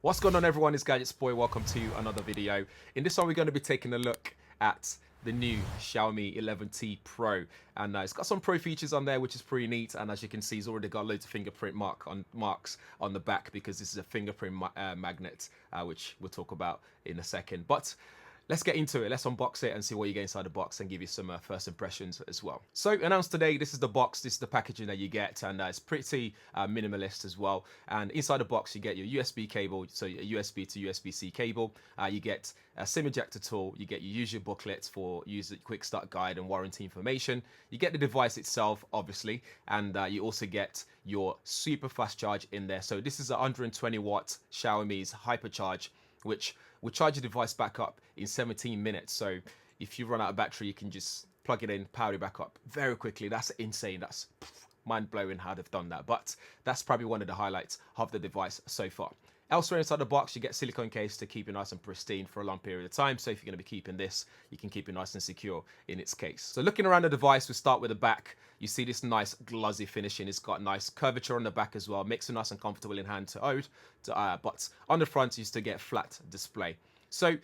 What's going on, everyone? It's GadgetsBoy. Welcome to another video. In this one, we're going to be taking a look at the new Xiaomi 11T Pro, and it's got some pro features on there, which is pretty neat. And as you can see, it's already got loads of fingerprint marks on the back because this is a fingerprint magnet, which we'll talk about in a second. But let's get into it. Let's unbox it and see what you get inside the box and give you some first impressions as well. So announced today, this is the box, this is the packaging that you get, and it's pretty minimalist as well. And inside the box, you get your USB cable, so a USB to USB-C cable. You get a SIM ejector tool, you get your user booklets for user quick start guide and warranty information. You get the device itself, obviously, and you also get your super fast charge in there. So this is a 120 watt Xiaomi's HyperCharge, which will charge your device back up in 17 minutes. So if you run out of battery, you can just plug it in, power it back up very quickly. That's insane. That's mind-blowing how they've done that. But that's probably one of the highlights of the device so far. Elsewhere inside the box, you get silicone case to keep it nice and pristine for a long period of time. So if you're going to be keeping this, you can keep it nice and secure in its case. So looking around the device, we start with the back. You see this nice glossy finishing. It's got nice curvature on the back as well. Makes it nice and comfortable in hand to hold. But on the front, you still get flat display. So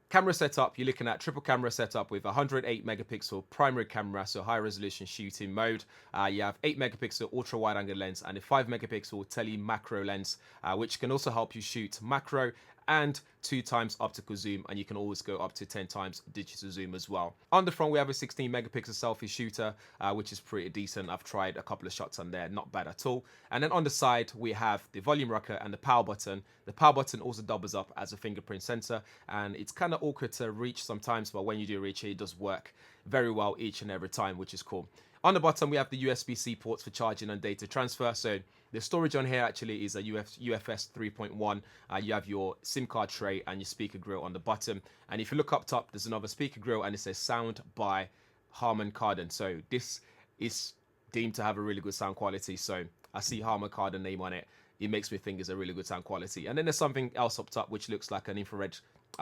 camera setup, you're looking at triple camera setup with 108 megapixel primary camera, so high resolution shooting mode. You have 8 megapixel ultra wide angle lens and a 5 megapixel telemacro lens, which can also help you shoot macro and 2 times optical zoom, and you can always go up to 10 times digital zoom as well. On the front, we have a 16 megapixel selfie shooter, which is pretty decent. I've tried a couple of shots on there, not bad at all. And then on the side, we have the volume rocker and the power button. The power button also doubles up as a fingerprint sensor, and it's kind of awkward to reach sometimes, but when you do reach it, it does work very well each and every time, which is cool. On the bottom, we have the USB-C ports for charging and data transfer. So the storage on here actually is a UFS 3.1. You have your SIM card tray and your speaker grill on the bottom. And if you look up top, there's another speaker grill and it says sound by Harman Kardon. So this is deemed to have a really good sound quality. So I see Harman Kardon name on it. It makes me think it's a really good sound quality. And then there's something else up top, which looks like an infrared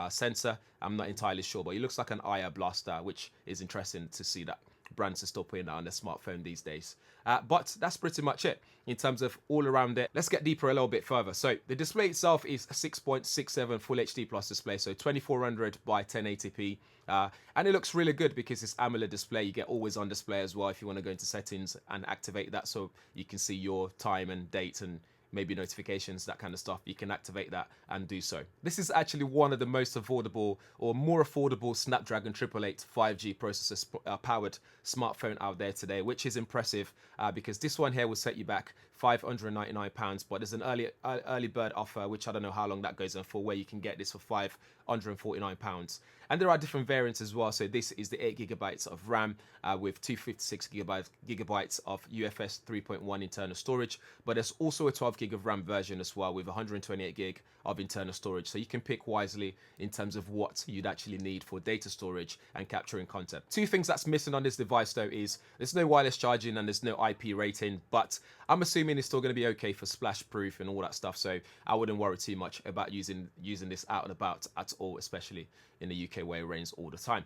sensor. I'm not entirely sure, but it looks like an IR blaster, which is interesting to see that brands are still putting that on their smartphone these days. But that's pretty much it in terms of all around it. Let's get deeper a little bit further. So the display itself is a 6.67 Full HD Plus display, so 2400 by 1080p. And it looks really good because it's AMOLED display. You get always on display as well if you want to go into settings and activate that so you can see your time and date and maybe notifications, that kind of stuff. You can activate that and do so. This is actually one of the most affordable or more affordable Snapdragon 888 5G processor powered smartphone out there today, which is impressive because this one here will set you back £599, but there's an early bird offer, which I don't know how long that goes on for, where you can get this for £549. And there are different variants as well. So this is the 8 gigabytes of RAM with 256 gigabytes of UFS 3.1 internal storage, but there's also a 12 gig of RAM version as well with 128 gig of internal storage. So you can pick wisely in terms of what you'd actually need for data storage and capturing content. Two things that's missing on this device though is there's no wireless charging and there's no IP rating, but I'm assuming it's still going to be okay for splash proof and all that stuff. So I wouldn't worry too much about using this out and about at all, especially in the UK where it rains all the time.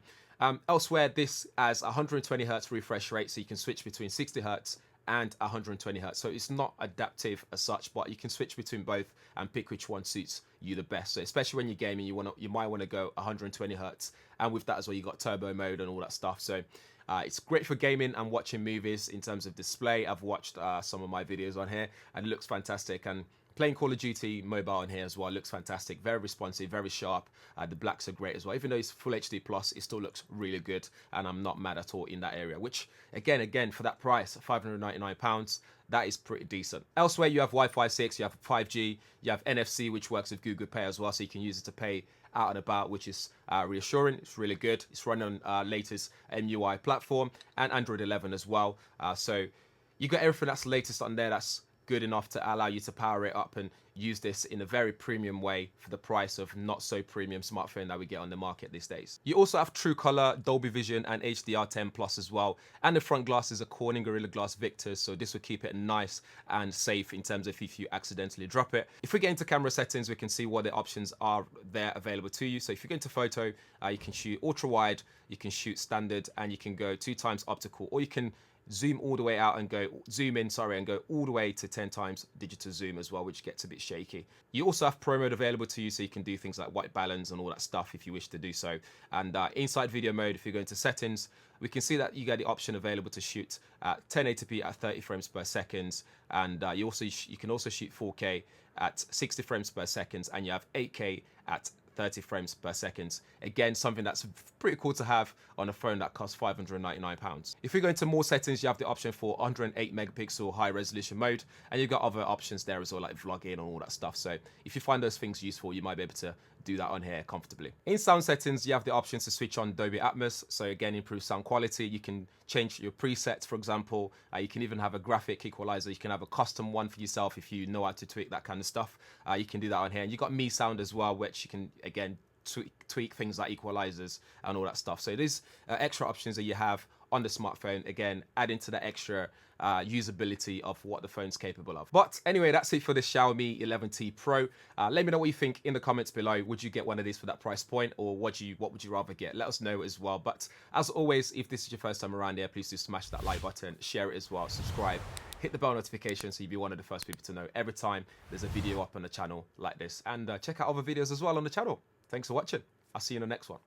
Elsewhere, this has 120 Hz refresh rate, so you can switch between 60 Hz and 120 Hz. So it's not adaptive as such, but you can switch between both and pick which one suits you the best. So especially when you're gaming, you might want to go 120 Hz, and with that as well, you got turbo mode and all that stuff. So it's great for gaming and watching movies in terms of display. I've watched some of my videos on here, and it looks fantastic. And playing Call of Duty mobile on here as well looks fantastic, very responsive, very sharp. The blacks are great as well. Even though it's Full HD Plus, it still looks really good, and I'm not mad at all in that area. Which again for that price, £599, that is pretty decent. Elsewhere, you have Wi-Fi 6, you have 5G, you have NFC, which works with Google Pay as well, so you can use it to pay out and about, which is reassuring. It's really good. It's running on latest MUI platform and Android 11 as well. So you got everything that's latest on there. That's good enough to allow you to power it up and use this in a very premium way for the price of not so premium smartphone that we get on the market these days. You also have TrueColor, Dolby Vision and HDR10 Plus as well, and the front glass is a Corning Gorilla Glass Victus, so this will keep it nice and safe in terms of if you accidentally drop it. If we get into camera settings, we can see what the options are there available to you. So if you go into photo, you can shoot ultra wide, you can shoot standard, and you can go 2 times optical, or you can zoom all the way out and go zoom in, sorry, and go all the way to 10 times digital zoom as well, which gets a bit shaky. You also have pro mode available to you, so you can do things like white balance and all that stuff if you wish to do so. And inside video mode, if you go into settings, we can see that you get the option available to shoot at 1080p at 30 frames per second, and you can also shoot 4K at 60 frames per second, and you have 8K at 30 frames per second. Again, something that's pretty cool to have on a phone that costs £599. If we go into more settings, you have the option for 108 megapixel high resolution mode, and you've got other options there as well, like vlogging and all that stuff. So if you find those things useful, you might be able to do that on here comfortably. In sound settings, you have the options to switch on Dolby Atmos, so again, improve sound quality. You can change your presets, for example. You can even have a graphic equalizer. You can have a custom one for yourself if you know how to tweak that kind of stuff. You can do that on here. And you got Mi Sound as well, which you can, again, tweak things like equalizers and all that stuff. So there's extra options that you have on the smartphone, again, adding to the extra usability of what the phone's capable of. But anyway, that's it for the Xiaomi 11T Pro. Let me know what you think in the comments below. Would you get one of these for that price point, or what would you rather get? Let us know as well. But as always, if this is your first time around here, please do smash that like button, share it as well, subscribe, hit the bell notification so you'll be one of the first people to know every time there's a video up on the channel like this. And check out other videos as well on the channel. Thanks for watching. I'll see you in the next one.